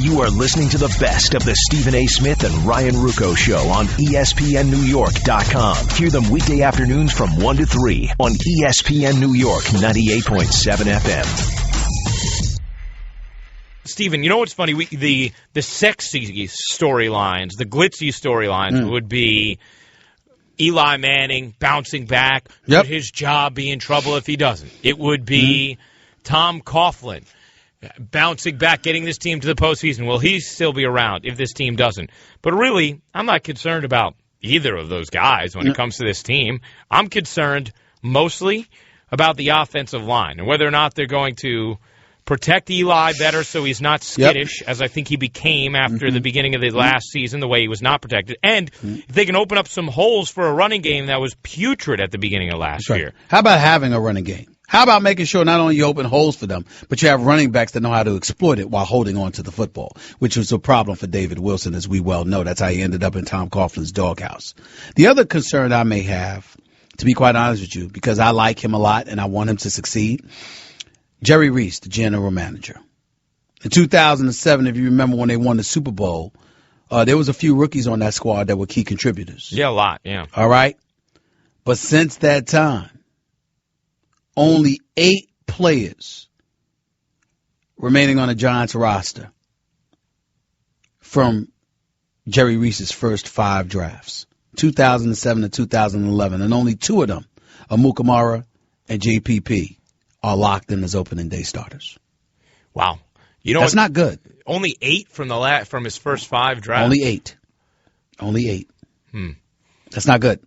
You are listening to the best of the Stephen A. Smith and Ryan Ruocco Show on ESPNNewYork.com. Hear them weekday afternoons from 1 to 3 on ESPN New York 98.7 FM. Stephen, you know what's funny? The sexy storylines, the glitzy storylines would be Eli Manning bouncing back. Would his job be in trouble if he doesn't? It would be Tom Coughlin bouncing back, getting this team to the postseason. Will he still be around if this team doesn't? But really, I'm not concerned about either of those guys when it comes to this team. I'm concerned mostly about the offensive line and whether or not they're going to protect Eli better so he's not skittish, as I think he became after the beginning of the last season, the way he was not protected. And if they can open up some holes for a running game that was putrid at the beginning of last year. How about having a running game? How about making sure not only you open holes for them, but you have running backs that know how to exploit it while holding on to the football, which was a problem for David Wilson, as we well know. That's how he ended up in Tom Coughlin's doghouse. The other concern I may have, to be quite honest with you, because I like him a lot and I want him to succeed, Jerry Reese, the general manager. In 2007, if you remember when they won the Super Bowl, there was a few rookies on that squad that were key contributors. Yeah, a lot, yeah. All right? But since that time, only 8 players remaining on the Giants roster from Jerry Reese's first 5 drafts, 2007 to 2011, and only 2 of them, Amukamara and JPP, are locked in as opening day starters. Wow. You know that's not good. Only 8 from his first 5 drafts. Only 8. That's not good.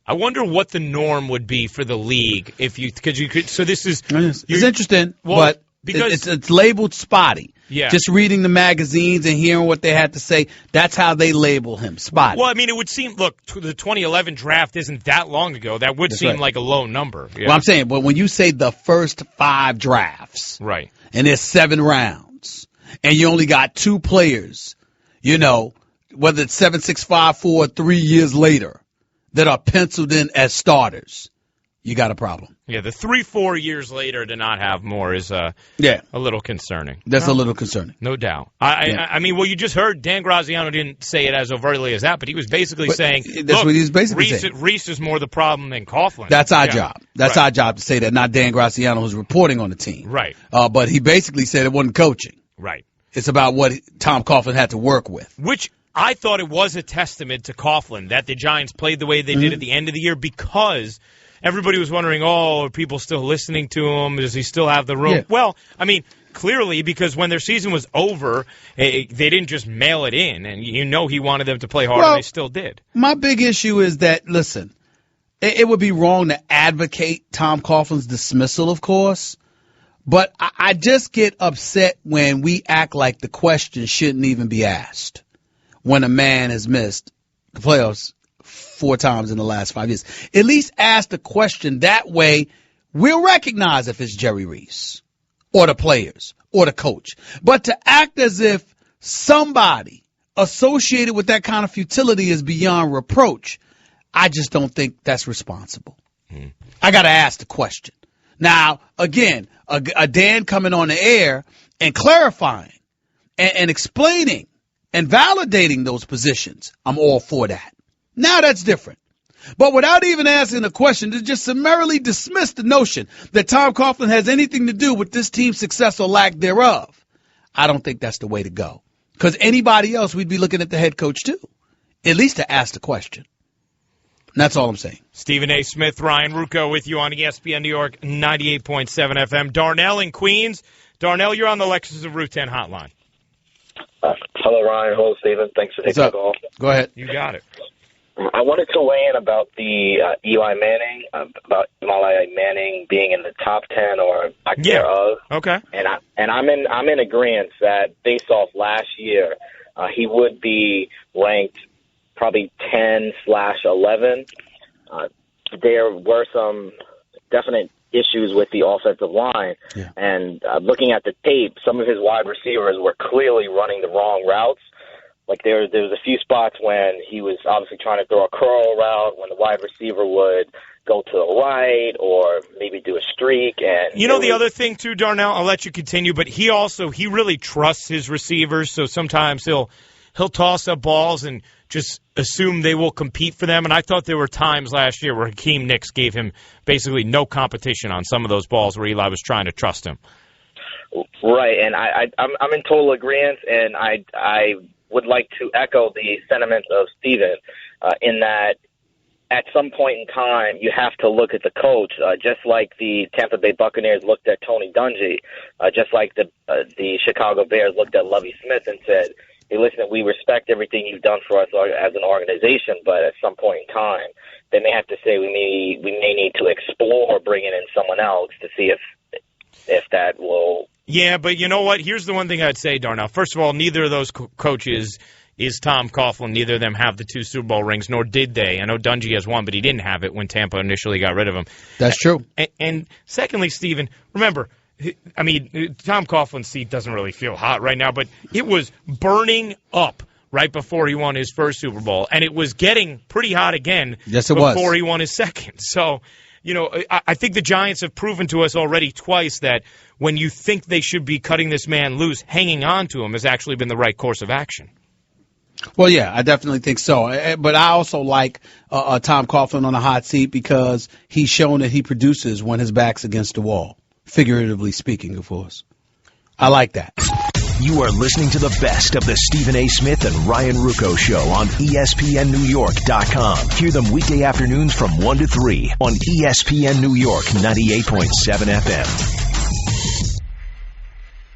I wonder what the norm would be for the league if you could. So this is it's interesting, but because it's labeled spotty. Yeah. Just reading the magazines and hearing what they had to say, that's how they label him, spotty. Well, I mean, it would seem. Look, the 2011 draft isn't that long ago. That would seem like a low number. Yeah. Well, I'm saying, but when you say the first 5 drafts, right, and there's 7 rounds, and you only got 2 players, whether it's 7, 6, 5, 4, 3 years later, that are penciled in as starters, you got a problem. Yeah, the 3-4 years later to not have more is a little concerning. That's a little concerning. No doubt. I mean, well, you just heard Dan Graziano didn't say it as overtly as that, but he was basically saying, that's what he was basically saying. Reese is more the problem than Coughlin. That's our job. That's our job to say that, not Dan Graziano, who's reporting on the team. Right. But he basically said it wasn't coaching. Right. It's about what Tom Coughlin had to work with. Which I thought it was a testament to Coughlin that the Giants played the way they did at the end of the year, because everybody was wondering, are people still listening to him? Does he still have the room? Yeah. Well, I mean, clearly, because when their season was over, they didn't just mail it in, and he wanted them to play hard, and they still did. My big issue is that, listen, it would be wrong to advocate Tom Coughlin's dismissal, of course, but I just get upset when we act like the question shouldn't even be asked when a man has missed the playoffs 4 times in the last 5 years. At least ask the question. That way we'll recognize if it's Jerry Reese or the players or the coach. But to act as if somebody associated with that kind of futility is beyond reproach, I just don't think that's responsible. I got to ask the question. Now, again, a Dan coming on the air and clarifying and explaining and validating those positions, I'm all for that. Now that's different. But without even asking a question, to just summarily dismiss the notion that Tom Coughlin has anything to do with this team's success or lack thereof, I don't think that's the way to go. Because anybody else, we'd be looking at the head coach too, at least to ask the question. And that's all I'm saying. Stephen A. Smith, Ryan Ruocco with you on ESPN New York 98.7 FM. Darnell in Queens. Darnell, you're on the Lexus of Route 10 hotline. Hello, Ryan. Hello, Stephen. Thanks for taking the call. Go ahead. You got it. I wanted to weigh in about the Eli Manning being in the top 10 or lack thereof. Okay. And I'm in agreement that based off last year, he would be ranked probably 10/11. There were some definite issues with the offensive line. Yeah. And looking at the tape, some of his wide receivers were clearly running the wrong routes. Like there was a few spots when he was obviously trying to throw a curl route when the wide receiver would, go to the right or maybe do a streak. And the other thing too, Darnell, I'll let you continue, but he really trusts his receivers, so sometimes he'll toss up balls and just assume they will compete for them. And I thought there were times last year where Hakeem Nicks gave him basically no competition on some of those balls where Eli was trying to trust him. Right, and I'm in total agreement, and I would like to echo the sentiments of Steven in that at some point in time you have to look at the coach, just like the Tampa Bay Buccaneers looked at Tony Dungy, just like the Chicago Bears looked at Lovie Smith and said, hey, listen, we respect everything you've done for us as an organization, but at some point in time they may have to say we may need to explore bringing in someone else to see if that will. Yeah, but you know what? Here's the one thing I'd say, Darnell. First of all, neither of those coaches is Tom Coughlin. Neither of them have the 2 Super Bowl rings, nor did they. I know Dungy has one, but he didn't have it when Tampa initially got rid of him. That's true. And secondly, Steven, remember, I mean, Tom Coughlin's seat doesn't really feel hot right now, but it was burning up right before he won his first Super Bowl, and it was getting pretty hot again before he won his second. So, I think the Giants have proven to us already twice that when you think they should be cutting this man loose, hanging on to him has actually been the right course of action. Well, yeah, I definitely think so. But I also like Tom Coughlin on the hot seat because he's shown that he produces when his back's against the wall, figuratively speaking, of course. I like that. You are listening to the best of the Stephen A. Smith and Ryan Ruocco Show on ESPNNewYork.com. Hear them weekday afternoons from 1 to 3 on ESPN New York 98.7 FM.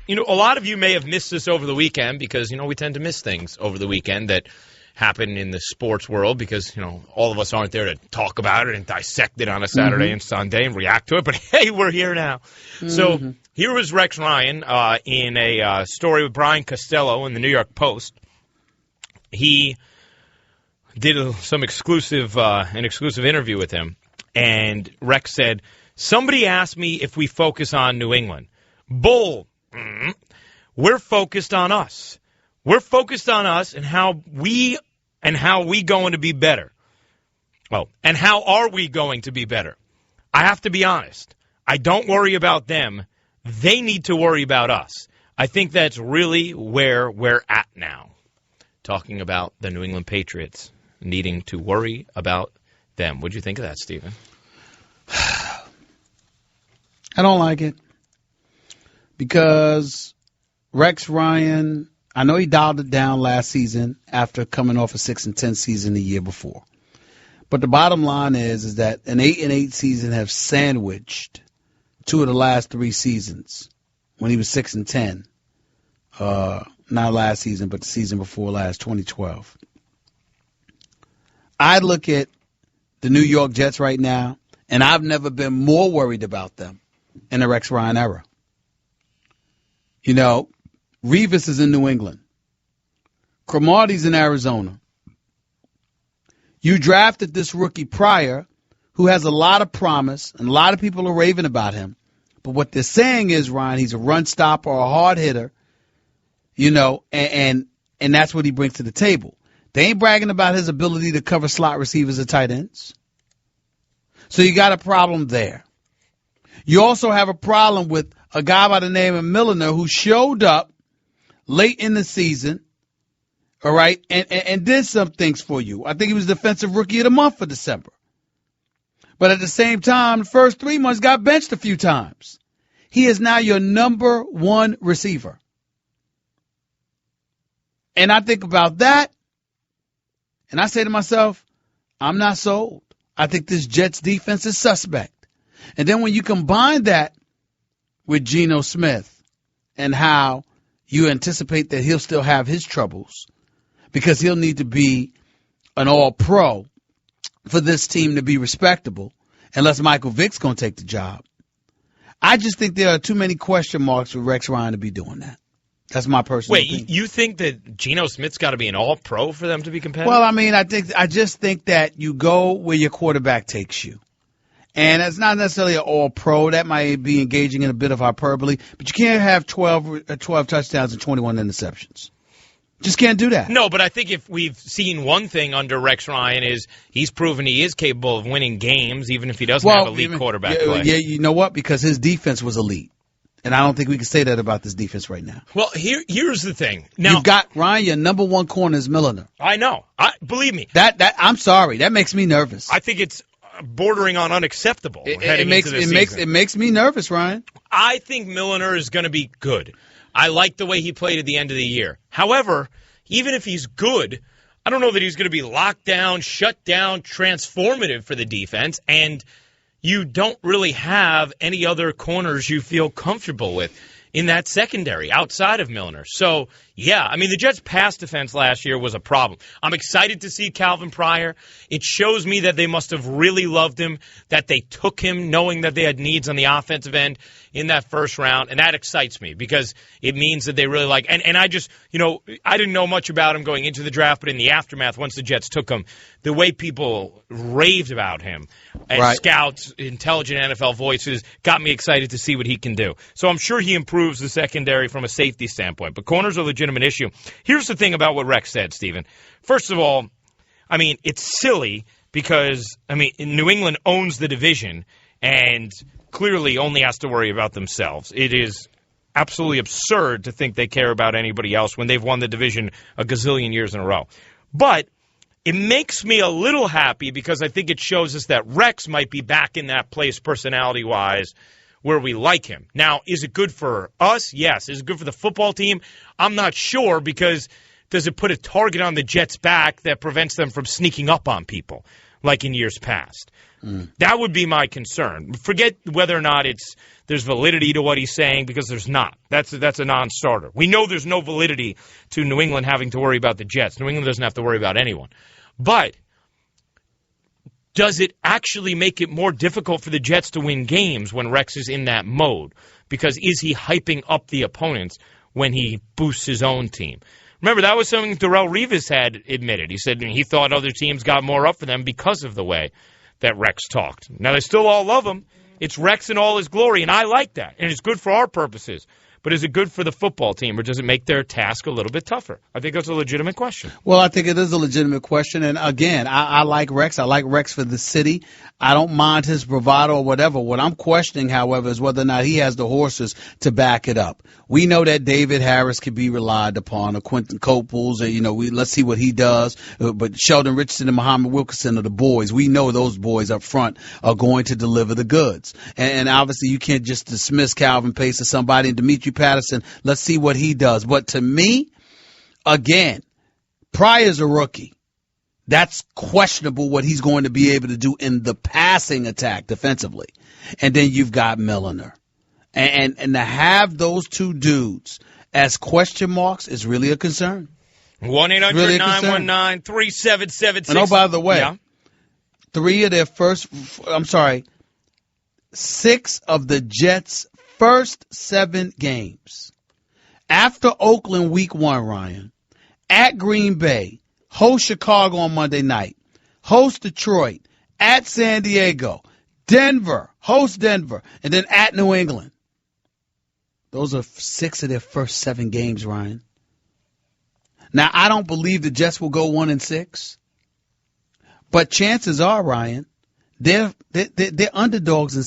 A lot of you may have missed this over the weekend because, we tend to miss things over the weekend that happen in the sports world because, all of us aren't there to talk about it and dissect it on a Saturday and Sunday and react to it. But, hey, we're here now. So here was Rex Ryan in a story with Brian Costello in the New York Post. He did an exclusive interview with him, and Rex said, somebody asked me if we focus on New England. Bull. We're focused on us. We're focused on us and how we going to be better. Oh, and how are we going to be better? I have to be honest. I don't worry about them. They need to worry about us. I think that's really where we're at now. Talking about the New England Patriots needing to worry about them. What'd you think of that, Stephen? I don't like it. Because Rex Ryan, I know he dialed it down last season after coming off a 6-10 season the year before. But the bottom line is that an 8-8 season have sandwiched 2 of the last 3 seasons when he was 6-10. Not last season, but the season before last, 2012. I look at the New York Jets right now, and I've never been more worried about them in the Rex Ryan era. Revis is in New England. Cromartie's in Arizona. You drafted this rookie Pryor, who has a lot of promise, and a lot of people are raving about him. But what they're saying is, Ryan, he's a run stopper or a hard hitter, and that's what he brings to the table. They ain't bragging about his ability to cover slot receivers or tight ends. So you got a problem there. You also have a problem with a guy by the name of Milliner who showed up late in the season, all right, and did some things for you. I think he was Defensive Rookie of the Month for December. But at the same time, the first 3 months got benched a few times. He is now your number 1 receiver. And I think about that, and I say to myself, I'm not sold. I think this Jets defense is suspect. And then when you combine that with Geno Smith and how you anticipate that he'll still have his troubles because he'll need to be an all-pro for this team to be respectable unless Michael Vick's going to take the job. I just think there are too many question marks with Rex Ryan to be doing that. That's my personal opinion. Wait, you think that Geno Smith's got to be an all-pro for them to be competitive? Well, I just think that you go where your quarterback takes you. And it's not necessarily an all-pro. That might be engaging in a bit of hyperbole. But you can't have 12 touchdowns and 21 interceptions. Just can't do that. No, but I think if we've seen one thing under Rex Ryan is he's proven he is capable of winning games, even if he doesn't have elite quarterback play. Yeah, you know what? Because his defense was elite. And I don't think we can say that about this defense right now. Well, here's the thing. Now, you've got Ryan, your number one corner is Milner. I know. Believe me. I'm sorry. That makes me nervous. I think it's bordering on unacceptable. It makes me nervous, Ryan. I think Milner is going to be good. I like the way he played at the end of the year. However, even if he's good, I don't know that he's going to be locked down, shut down, transformative for the defense, and you don't really have any other corners you feel comfortable with in that secondary outside of Milner. So, yeah, I mean, the Jets' pass defense last year was a problem. I'm excited to see Calvin Pryor. It shows me that they must have really loved him, that they took him knowing that they had needs on the offensive end in that first round, and that excites me because it means that they really like. And I just, I didn't know much about him going into the draft, but in the aftermath, once the Jets took him, the way people raved about him and scouts, intelligent NFL voices got me excited to see what he can do. So I'm sure he improves the secondary from a safety standpoint, but corners are a legitimate issue. Here's the thing about what Rex said, Steven. First of all, I mean, it's silly because, New England owns the division and clearly only has to worry about themselves. It is absolutely absurd to think they care about anybody else when they've won the division a gazillion years in a row. But it makes me a little happy because I think it shows us that Rex might be back in that place personality-wise where we like him. Now, is it good for us? Yes. Is it good for the football team? I'm not sure because does it put a target on the Jets' back that prevents them from sneaking up on people like in years past? That would be my concern. Forget whether or not there's validity to what he's saying because there's not. That's a non-starter. We know there's no validity to New England having to worry about the Jets. New England doesn't have to worry about anyone. But does it actually make it more difficult for the Jets to win games when Rex is in that mode? Because is he hyping up the opponents when he boosts his own team? Remember, that was something Darrelle Revis had admitted. He said he thought other teams got more up for them because of the way that Rex talked. Now, they still all love him. It's Rex in all his glory, and I like that. And it's good for our purposes. But is it good for the football team, or does it make their task a little bit tougher? I think that's a legitimate question. Well, I think it is a legitimate question. And, again, I like Rex. I like Rex for the city. I don't mind his bravado or whatever. What I'm questioning, however, is whether or not he has the horses to back it up. We know that David Harris can be relied upon, or Quentin Coples, and, let's see what he does. But Sheldon Richardson and Muhammad Wilkerson are the boys. We know those boys up front are going to deliver the goods. And obviously you can't just dismiss Calvin Pace or somebody and Demetri Patterson. Let's see what he does. But to me, again, Pryor's a rookie. That's questionable what he's going to be able to do in the passing attack defensively. And then you've got Milner. And to have those two dudes as question marks is really a concern. 1-800-919-3776. And by the way, 6 of the Jets' first 7 games. After Oakland week 1, Ryan, at Green Bay, host Chicago on Monday night, host Detroit, at San Diego, Denver, host Denver, and then at New England. Those are 6 of their first 7 games, Ryan. Now, I don't believe the Jets will go 1-6, but chances are, Ryan, they're underdogs in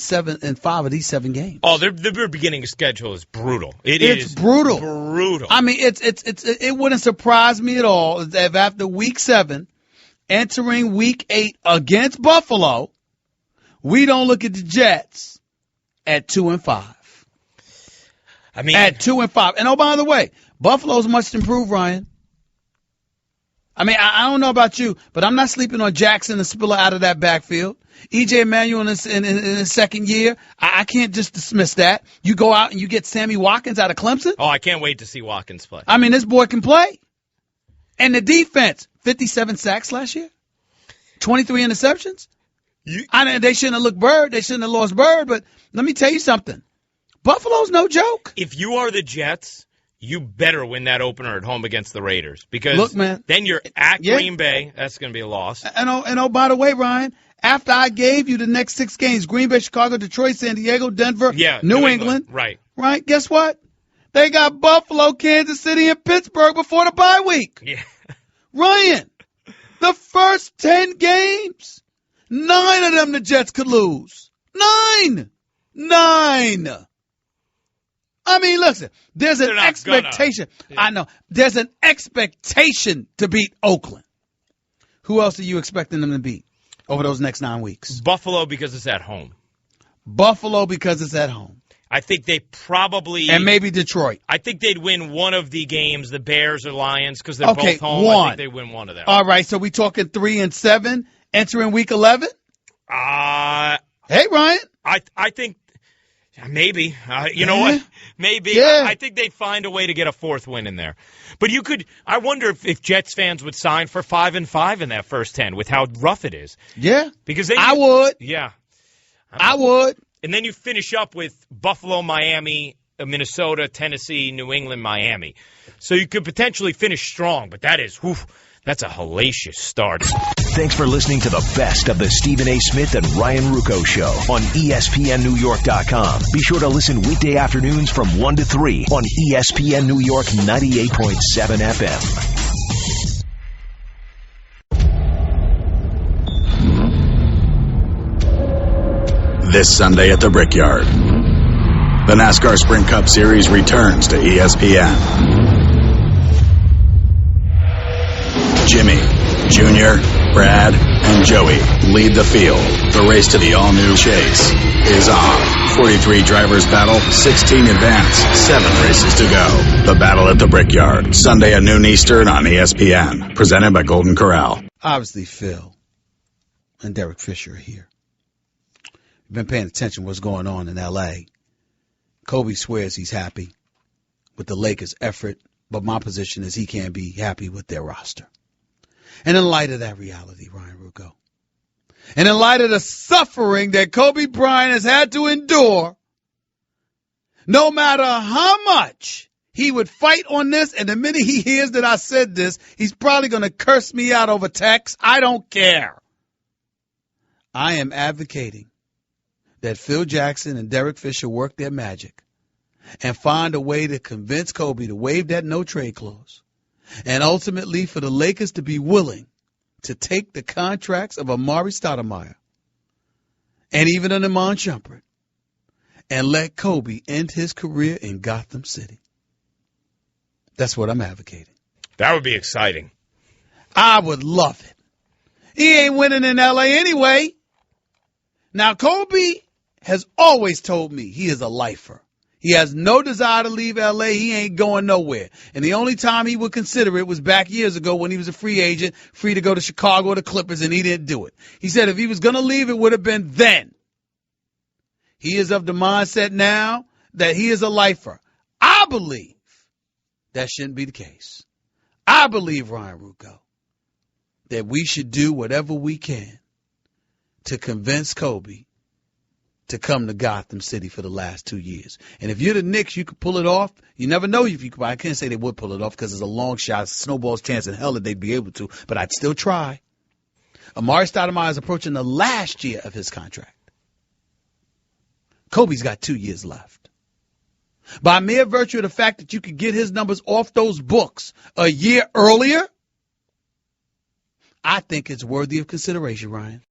5 of these 7 games. Oh, their beginning schedule is brutal. It's brutal. Brutal. I mean, it wouldn't surprise me at all if after week 7, entering week 8 against Buffalo, we don't look at the Jets at 2-5. I mean, at 2-5. And by the way, Buffalo's much improved, Ryan. I mean, I don't know about you, but I'm not sleeping on Jackson and Spiller out of that backfield. E.J. Manuel in his second year, I can't just dismiss that. You go out and you get Sammy Watkins out of Clemson. Oh, I can't wait to see Watkins play. I mean, this boy can play. And the defense, 57 sacks last year, 23 interceptions. They shouldn't have looked Bird. They shouldn't have lost Bird, but let me tell you something. Buffalo's no joke. If you are the Jets, you better win that opener at home against the Raiders because look, man, then you're at Green Bay. That's going to be a loss. And by the way, Ryan, after I gave you the next 6 games, Green Bay, Chicago, Detroit, San Diego, Denver, New England. Right. Guess what? They got Buffalo, Kansas City, and Pittsburgh before the bye week. Yeah. Ryan, the first 10 games, 9 of them the Jets could lose. 9. I mean, listen, there's an expectation. Yeah. I know. There's an expectation to beat Oakland. Who else are you expecting them to beat over those next 9 weeks? Buffalo because it's at home. Buffalo because it's at home. I think they probably... And maybe Detroit. I think they'd win one of the games, the Bears or Lions, because they're both home. One. I think they win one of them. All right, so we talking 3-7 entering week 11? Hey, Ryan. I think... Maybe. You know what? Maybe. Yeah. I think they'd find a way to get a fourth win in there. But you could – I wonder if Jets fans would sign for 5-5 in that first 10 with how rough it is. Yeah. Because then I would. Yeah. I would. And then you finish up with Buffalo, Miami, Minnesota, Tennessee, New England, Miami. So you could potentially finish strong, but that's a hellacious start. Thanks for listening to the best of the Stephen A. Smith and Ryan Ruocco Show on ESPNNewYork.com. Be sure to listen weekday afternoons from 1 to 3 on ESPN New York 98.7 FM. This Sunday at the Brickyard, the NASCAR Sprint Cup Series returns to ESPN. Jimmy, Junior, Brad, and Joey lead the field. The race to the all-new Chase is on. 43 drivers battle, 16 advance, 7 races to go. The Battle at the Brickyard, Sunday at noon Eastern on ESPN. Presented by Golden Corral. Obviously, Phil and Derek Fisher are here. You've been paying attention to what's going on in L.A. Kobe swears he's happy with the Lakers' effort, but my position is he can't be happy with their roster. And in light of that reality, Ryan Ruocco, and in light of the suffering that Kobe Bryant has had to endure, no matter how much he would fight on this, and the minute he hears that I said this, he's probably going to curse me out over text. I don't care. I am advocating that Phil Jackson and Derek Fisher work their magic and find a way to convince Kobe to waive that no-trade clause, and ultimately for the Lakers to be willing to take the contracts of Amari Stoudemire and even an Iman Shumpert and let Kobe end his career in Gotham City. That's what I'm advocating. That would be exciting. I would love it. He ain't winning in L.A. anyway. Now, Kobe has always told me he is a lifer. He has no desire to leave L.A. He ain't going nowhere. And the only time he would consider it was back years ago when he was a free agent, free to go to Chicago or the Clippers, and he didn't do it. He said if he was going to leave, it would have been then. He is of the mindset now that he is a lifer. I believe that shouldn't be the case. I believe, Ryan Ruocco, that we should do whatever we can to convince Kobe to come to Gotham City for the last 2 years. And if you're the Knicks, you could pull it off. You never know if you could. I can't say they would pull it off because it's a long shot, snowball's chance in hell that they'd be able to, but I'd still try. Amari Stoudemire is approaching the last year of his contract. Kobe's got 2 years left. By mere virtue of the fact that you could get his numbers off those books a year earlier, I think it's worthy of consideration, Ryan.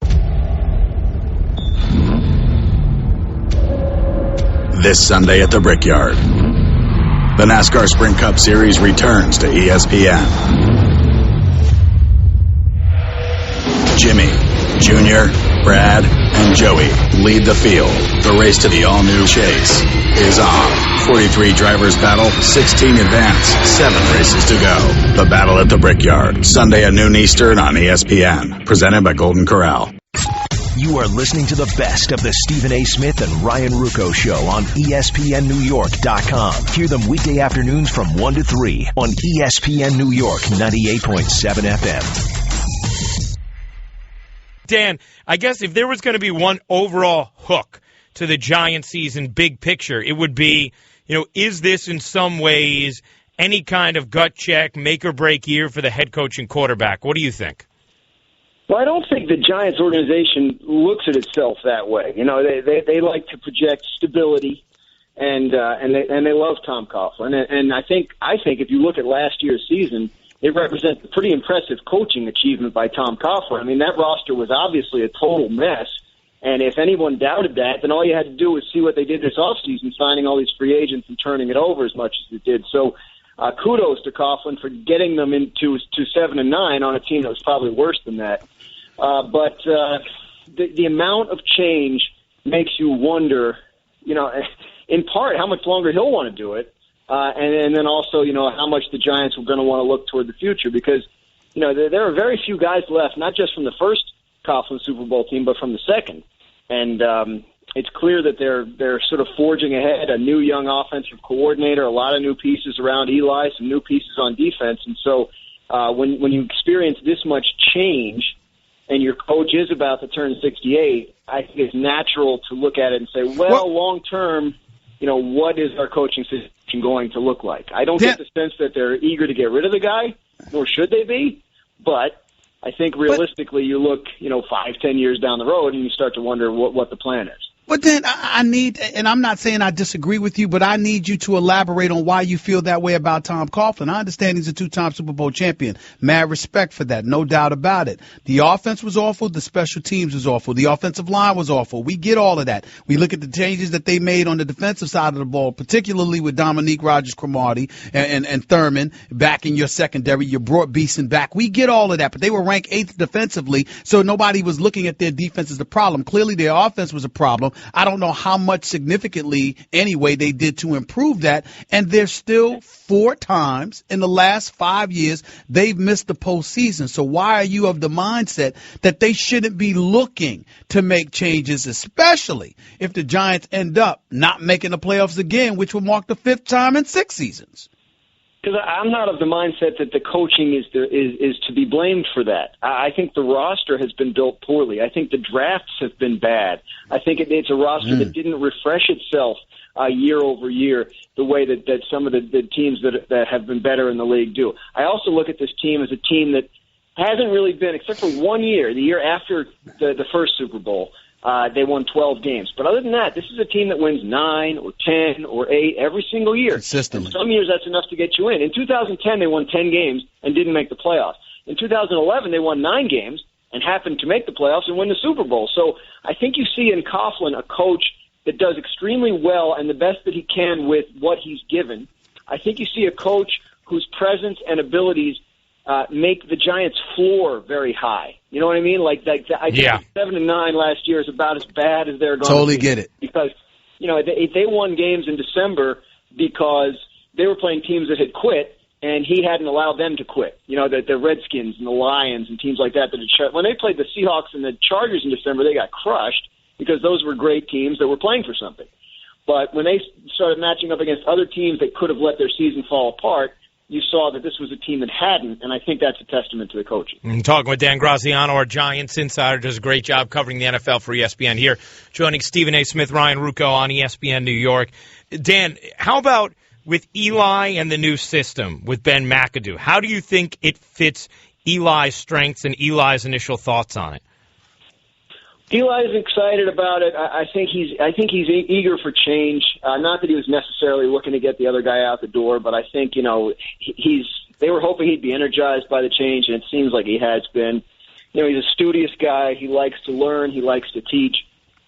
This Sunday at the Brickyard, the NASCAR Sprint Cup Series returns to ESPN. Jimmy, Junior, Brad, and Joey lead the field. The race to the all-new Chase is on. 43 drivers battle, 16 advance, 7 races to go. The Battle at the Brickyard, Sunday at noon Eastern on ESPN. Presented by Golden Corral. You are listening to the best of the Stephen A. Smith and Ryan Ruocco Show on ESPNNewYork.com. Hear them weekday afternoons from 1 to 3 on ESPN New York 98.7 FM. Dan, I guess if there was going to be one overall hook to the Giants season big picture, it would be, is this in some ways any kind of gut check, make or break year for the head coach and quarterback? What do you think? Well, I don't think the Giants organization looks at itself that way. They like to project stability and they love Tom Coughlin. And I think if you look at last year's season, it represents a pretty impressive coaching achievement by Tom Coughlin. I mean, that roster was obviously a total mess. And if anyone doubted that, then all you had to do was see what they did this offseason, signing all these free agents and turning it over as much as it did. So kudos to Coughlin for getting them into 7-9 on a team that was probably worse than that. But the amount of change makes you wonder, in part, how much longer he'll want to do it. And then also, how much the Giants are going to want to look toward the future because, there are very few guys left, not just from the first Coughlin Super Bowl team, but from the second. And it's clear that they're sort of forging ahead, a new young offensive coordinator, a lot of new pieces around Eli, some new pieces on defense. And so when you experience this much change and your coach is about to turn 68, I think it's natural to look at it and say, well, long term, what is our coaching situation going to look like? I don't get the sense that they're eager to get rid of the guy, nor should they be, but I think realistically you look, 5-10 years down the road and you start to wonder what the plan is. But then I need, and I'm not saying I disagree with you, but I need you to elaborate on why you feel that way about Tom Coughlin. I understand he's a 2-time Super Bowl champion. Mad respect for that, no doubt about it. The offense was awful. The special teams was awful. The offensive line was awful. We get all of that. We look at the changes that they made on the defensive side of the ball, particularly with Dominique Rodgers-Cromartie and Thurman back in your secondary. You brought Beeson back. We get all of that, but they were ranked 8th defensively, so nobody was looking at their defense as the problem. Clearly, their offense was a problem. I don't know how much significantly anyway they did to improve that. And there's still 4 times in the last 5 years they've missed the postseason. So why are you of the mindset that they shouldn't be looking to make changes, especially if the Giants end up not making the playoffs again, which will mark the 5th time in 6 seasons? Because I'm not of the mindset that the coaching is to be blamed for that. I think the roster has been built poorly. I think the drafts have been bad. I think it's a roster that didn't refresh itself year over year the way that some of the teams that have been better in the league do. I also look at this team as a team that hasn't really been, except for 1 year, the year after the first Super Bowl, they won 12 games. But other than that, this is a team that wins 9 or 10 or 8 every single year. Consistently. And some years that's enough to get you in. In 2010, they won 10 games and didn't make the playoffs. In 2011, they won 9 games and happened to make the playoffs and win the Super Bowl. So I think you see in Coughlin a coach that does extremely well and the best that he can with what he's given. I think you see a coach whose presence and abilities make the Giants' floor very high. You know what I mean? I think 7-9 last year is about as bad as they're going to be. Totally get it. Because, they won games in December because they were playing teams that had quit, and he hadn't allowed them to quit. The Redskins and the Lions and teams like that. When they played the Seahawks and the Chargers in December, they got crushed because those were great teams that were playing for something. But when they started matching up against other teams that could have let their season fall apart, you saw that this was a team that hadn't, and I think that's a testament to the coaching. Talking with Dan Graziano, our Giants insider, does a great job covering the NFL for ESPN here. Joining Stephen A. Smith, Ryan Ruocco on ESPN New York. Dan, how about with Eli and the new system with Ben McAdoo? How do you think it fits Eli's strengths and Eli's initial thoughts on it? Eli's excited about it. I think he's eager for change. Not that he was necessarily looking to get the other guy out the door, but I think they were hoping he'd be energized by the change, and it seems like he has been. He's a studious guy. He likes to learn. He likes to teach.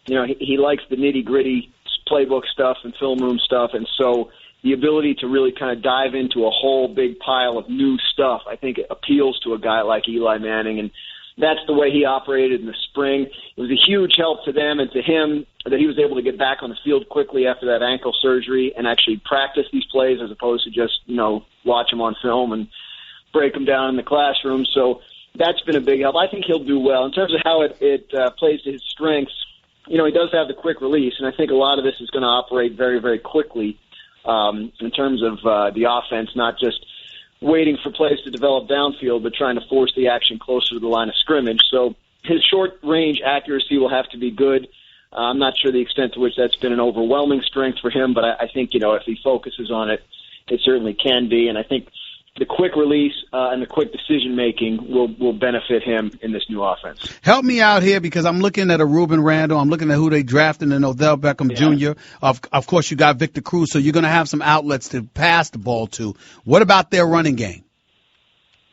He likes the nitty gritty playbook stuff and film room stuff, and so the ability to really kind of dive into a whole big pile of new stuff, I think it appeals to a guy like Eli Manning, and that's the way he operated in the spring. It was a huge help to them and to him that he was able to get back on the field quickly after that ankle surgery and actually practice these plays as opposed to just, watch them on film and break them down in the classroom. So that's been a big help. I think he'll do well. In terms of how it plays to his strengths, he does have the quick release, and I think a lot of this is going to operate very, very quickly in terms of the offense, not just waiting for plays to develop downfield, but trying to force the action closer to the line of scrimmage. So his short-range accuracy will have to be good. I'm not sure the extent to which that's been an overwhelming strength for him, but I think, if he focuses on it, it certainly can be. And I think the quick release and the quick decision-making will benefit him in this new offense. Help me out here because I'm looking at a Ruben Randle. I'm looking at who they drafted in Odell Beckham Jr. Of course, you got Victor Cruz, so you're going to have some outlets to pass the ball to. What about their running game?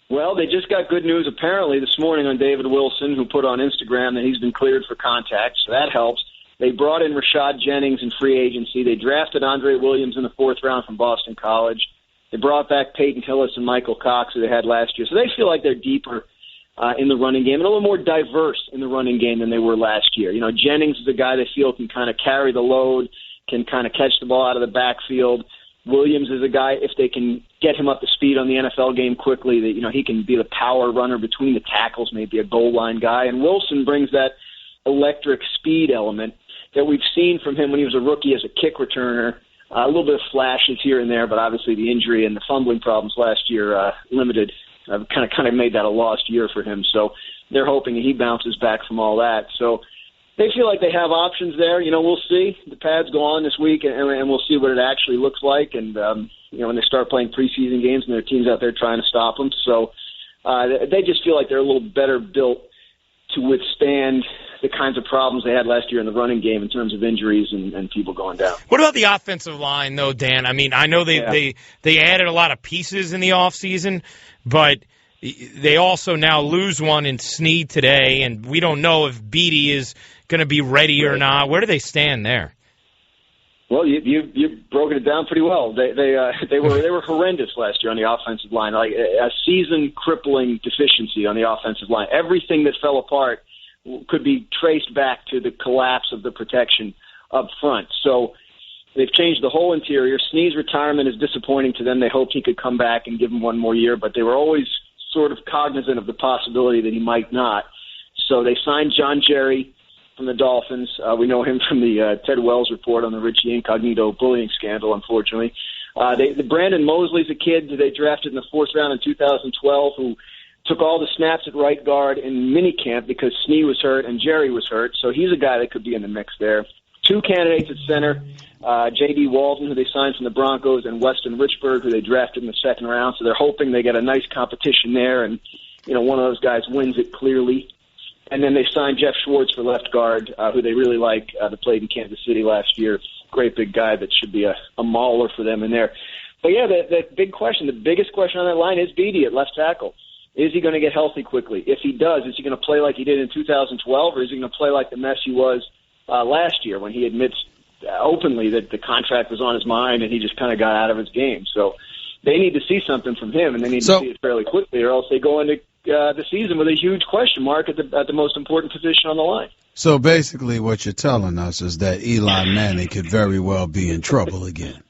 Well, they just got good news apparently this morning on David Wilson, who put on Instagram that he's been cleared for contact, so that helps. They brought in Rashad Jennings in free agency. They drafted Andre Williams in the 4th round from Boston College. They brought back Peyton Hillis and Michael Cox, who they had last year. So they feel like they're deeper in the running game and a little more diverse in the running game than they were last year. You know, Jennings is a guy they feel can kind of carry the load, can kind of catch the ball out of the backfield. Williams is a guy, if they can get him up to speed on the NFL game quickly, that, you know, he can be the power runner between the tackles, maybe a goal line guy. And Wilson brings that electric speed element that we've seen from him when he was a rookie as a kick returner. A little bit of flashes here and there, but obviously the injury and the fumbling problems last year limited, kind of made that a lost year for him. So they're hoping he bounces back from all that. So they feel like they have options there. You know, we'll see. The pads go on this week, and we'll see what it actually looks like. And, you know, when they start playing preseason games and their team's out there trying to stop them. So they just feel like they're a little better built to withstand the kinds of problems they had last year in the running game in terms of injuries and people going down. What about the offensive line, though, Dan? I mean, I know they added a lot of pieces in the offseason, but they also now lose one in Snead today, and we don't know if Beatty is going to be ready or not. Where do they stand there? Well, you've broken it down pretty well. They were horrendous last year on the offensive line, like a season-crippling deficiency on the offensive line. Everything that fell apart could be traced back to the collapse of the protection up front. So they've changed the whole interior. Snead's retirement is disappointing to them. They hoped he could come back and give them one more year, but they were always sort of cognizant of the possibility that he might not. So they signed John Jerry from the Dolphins. We know him from the Ted Wells report on the Richie Incognito bullying scandal, unfortunately. Brandon Mosley's a kid that they drafted in the 4th round in 2012 who took all the snaps at right guard in minicamp because Snead was hurt and Jerry was hurt. So he's a guy that could be in the mix there. 2 candidates at center, J.D. Walton, who they signed from the Broncos, and Weston Richburg, who they drafted in the 2nd round. So they're hoping they get a nice competition there and, you know, one of those guys wins it clearly. And then they signed Jeff Schwartz for left guard, who they really like, that played in Kansas City last year. Great big guy that should be a mauler for them in there. But, yeah, the big question, the biggest question on that line is Beatty at left tackle. Is he going to get healthy quickly? If he does, is he going to play like he did in 2012, or is he going to play like the mess he was last year when he admits openly that the contract was on his mind and he just kind of got out of his game? So they need to see something from him, and they need to see it fairly quickly, or else they go into the season with a huge question mark at the most important position on the line. So basically what you're telling us is that Eli Manning could very well be in trouble again.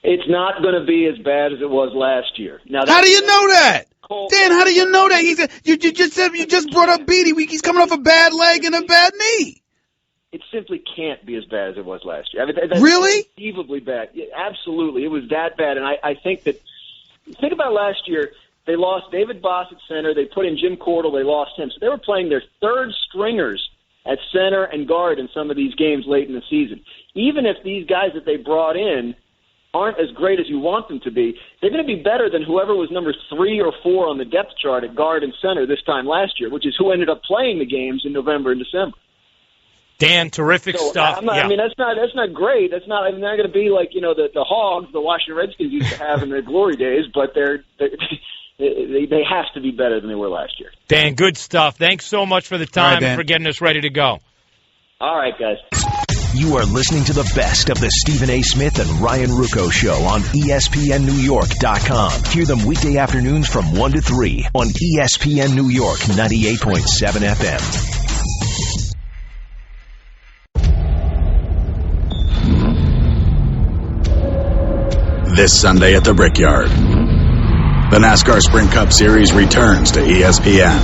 It's not going to be as bad as it was last year. Now, how do you know that? Dan, how do you know that? You just brought up Beatty. He's coming off a bad leg and a bad knee. It simply can't be as bad as it was last year. I mean, that's really? Unbelievably bad. Yeah, absolutely. It was that bad. And I think that, think about last year, they lost David Boss at center. They put in Jim Cordell. They lost him. So they were playing their 3rd stringers at center and guard in some of these games late in the season. Even if these guys that they brought in aren't as great as you want them to be, they're going to be better than whoever was number 3 or 4 on the depth chart at guard and center this time last year, which is who ended up playing the games in November and December. Dan, terrific stuff. I mean, that's not great. That's not. I mean, they're going to be like, you know, the Hogs, the Washington Redskins used to have in their glory days, but they have to be better than they were last year. Dan, good stuff. Thanks so much for the time and for getting us ready to go. All right, guys. You are listening to the best of the Stephen A. Smith and Ryan Ruocco Show on ESPNNewYork.com. Hear them weekday afternoons from 1 to 3 on ESPN New York 98.7 FM. This Sunday at the Brickyard, the NASCAR Sprint Cup Series returns to ESPN.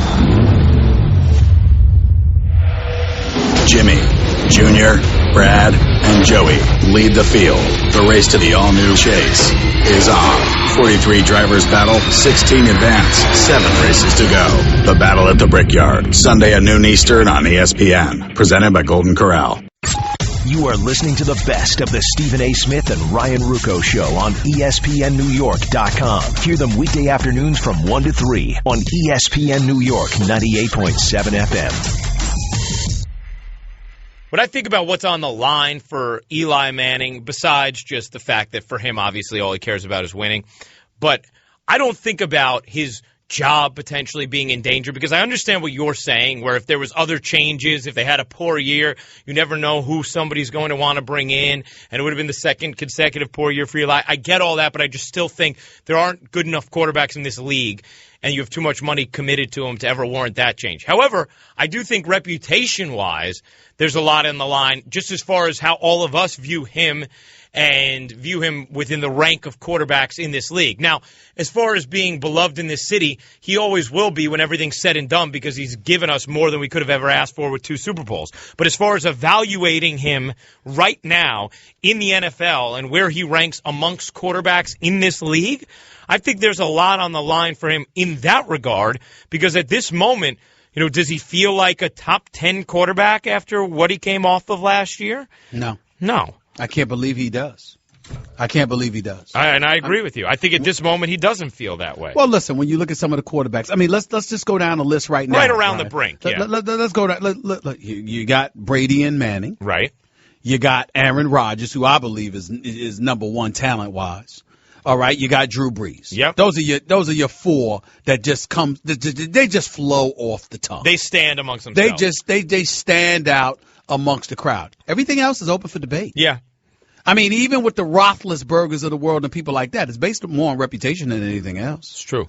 Jimmy, Junior, Brad, and Joey lead the field. The race to the all-new Chase is on. 43 drivers battle, 16 advance, 7 races to go. The Battle at the Brickyard, Sunday at noon Eastern on ESPN. Presented by Golden Corral. You are listening to the best of the Stephen A. Smith and Ryan Ruocco Show on ESPNNewYork.com. Hear them weekday afternoons from 1 to 3 on ESPN New York 98.7 FM. When I think about what's on the line for Eli Manning, besides just the fact that for him, obviously, all he cares about is winning, but I don't think about his job potentially being in danger, because I understand what you're saying, where if there was other changes, if they had a poor year, you never know who somebody's going to want to bring in, and it would have been the second consecutive poor year for Eli. I get all that, but I just still think there aren't good enough quarterbacks in this league, and you have too much money committed to him to ever warrant that change. However, I do think reputation-wise, there's a lot on the line, just as far as how all of us view him and view him within the rank of quarterbacks in this league. Now, as far as being beloved in this city, he always will be when everything's said and done, because he's given us more than we could have ever asked for with 2 Super Bowls. But as far as evaluating him right now in the NFL and where he ranks amongst quarterbacks in this league, I think there's a lot on the line for him in that regard, because at this moment, does he feel like a top 10 quarterback after what he came off of last year? No. I can't believe he does. And I agree with you. I think at this moment he doesn't feel that way. Well, listen, when you look at some of the quarterbacks, I mean, let's just go down the list right now. Right around the brink, yeah. Let's go down. Look, you got Brady and Manning. Right. You got Aaron Rodgers, who I believe is number one talent-wise. All right, you got Drew Brees. Yep. Those are your 4 that just come. They just flow off the tongue. They stand amongst themselves. They stand out amongst the crowd. Everything else is open for debate. Yeah. I mean, even with the Roethlisbergers of the world and people like that, it's based more on reputation than anything else. It's true.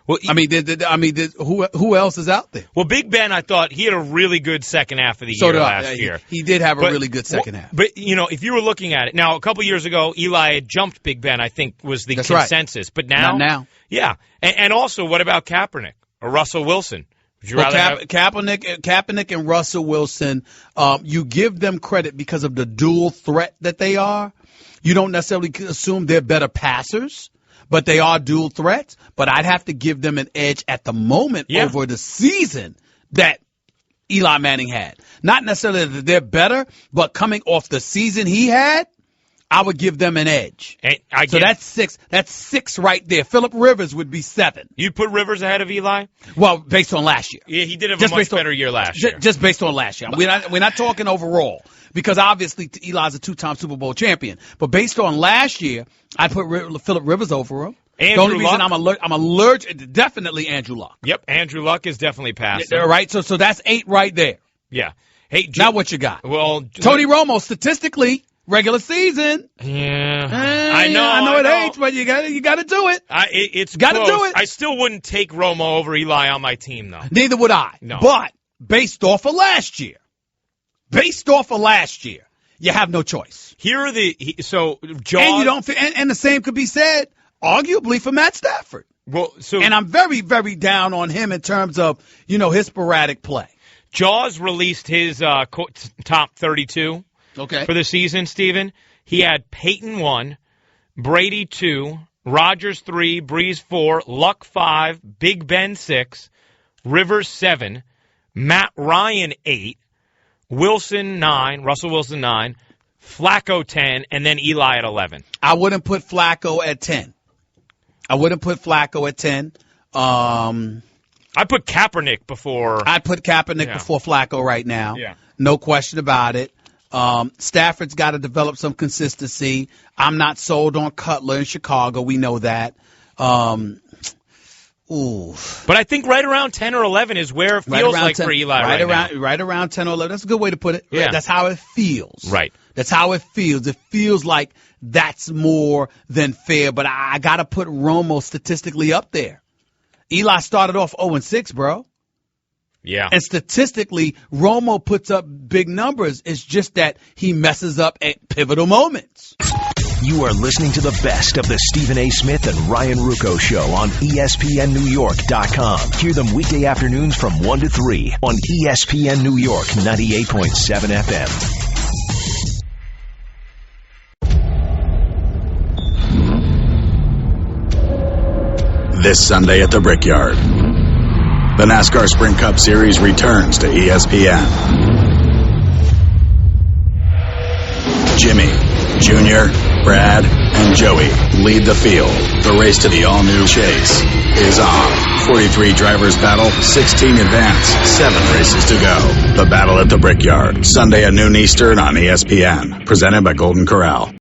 Well, who else is out there? Well, Big Ben, I thought he had a really good second half of the year last year. He did have a really good second half. But, if you were looking at it, now, a couple years ago, Eli had jumped Big Ben, I think, was the consensus. Right. But now? Not now. Yeah. And also, what about Kaepernick or Russell Wilson? Kaepernick and Russell Wilson, you give them credit because of the dual threat that they are. You don't necessarily assume they're better passers, but they are dual threats. But I'd have to give them an edge at the moment over the season that Eli Manning had. Not necessarily that they're better, but coming off the season he had, I would give them an edge. So that's 6. That's 6 right there. Phillip Rivers would be 7. You'd put Rivers ahead of Eli? Well, based on last year. Yeah, he did have a much better year last year. Just based on last year. We're not talking overall, because obviously Eli's a 2-time Super Bowl champion. But based on last year, I'd put Phillip Rivers over him. Andrew the only reason Luck? I'm allergic, definitely Andrew Luck. Yep, Andrew Luck is definitely past. All right, so that's 8 right there. Yeah. Hey, now what you got? Well, Tony Romo, statistically, regular season. Yeah, I know it ain't, but you got to do it. It's got to do it. I still wouldn't take Romo over Eli on my team, though. Neither would I. No. But based off of last year, you have no choice. Here are Jaws, and you don't. And the same could be said, arguably, for Matt Stafford. Well, and I'm very, very down on him in terms of his sporadic play. Jaws released his top 32. Okay. For the season, Steven, he had Peyton 1, Brady 2, Rodgers 3, Breeze 4, Luck 5, Big Ben 6, Rivers 7, Matt Ryan 8, Wilson 9, Russell Wilson 9, Flacco 10, and then Eli at 11. I wouldn't put Flacco at 10. I put Kaepernick before. I'd put Kaepernick before Flacco right now. Yeah. No question about it. Stafford's got to develop some consistency. I'm not sold on Cutler in Chicago. We know that. But I think right around 10 or 11 is where it feels like 10, for Eli right now. Right around 10 or 11. That's a good way to put it. Yeah. That's how it feels. Right. That's how it feels. It feels like that's more than fair. But I got to put Romo statistically up there. Eli started off 0-6, bro. Yeah. And statistically, Romo puts up big numbers. It's just that he messes up at pivotal moments. You are listening to the best of the Stephen A. Smith and Ryan Ruocco Show on ESPNNewYork.com. Hear them weekday afternoons from 1 to 3 on ESPN New York 98.7 FM. This Sunday at the Brickyard, the NASCAR Sprint Cup Series returns to ESPN. Jimmy, Junior, Brad, and Joey lead the field. The race to the all-new Chase is on. 43 drivers battle, 16 advance, 7 races to go. The Battle at the Brickyard, Sunday at noon Eastern on ESPN. Presented by Golden Corral.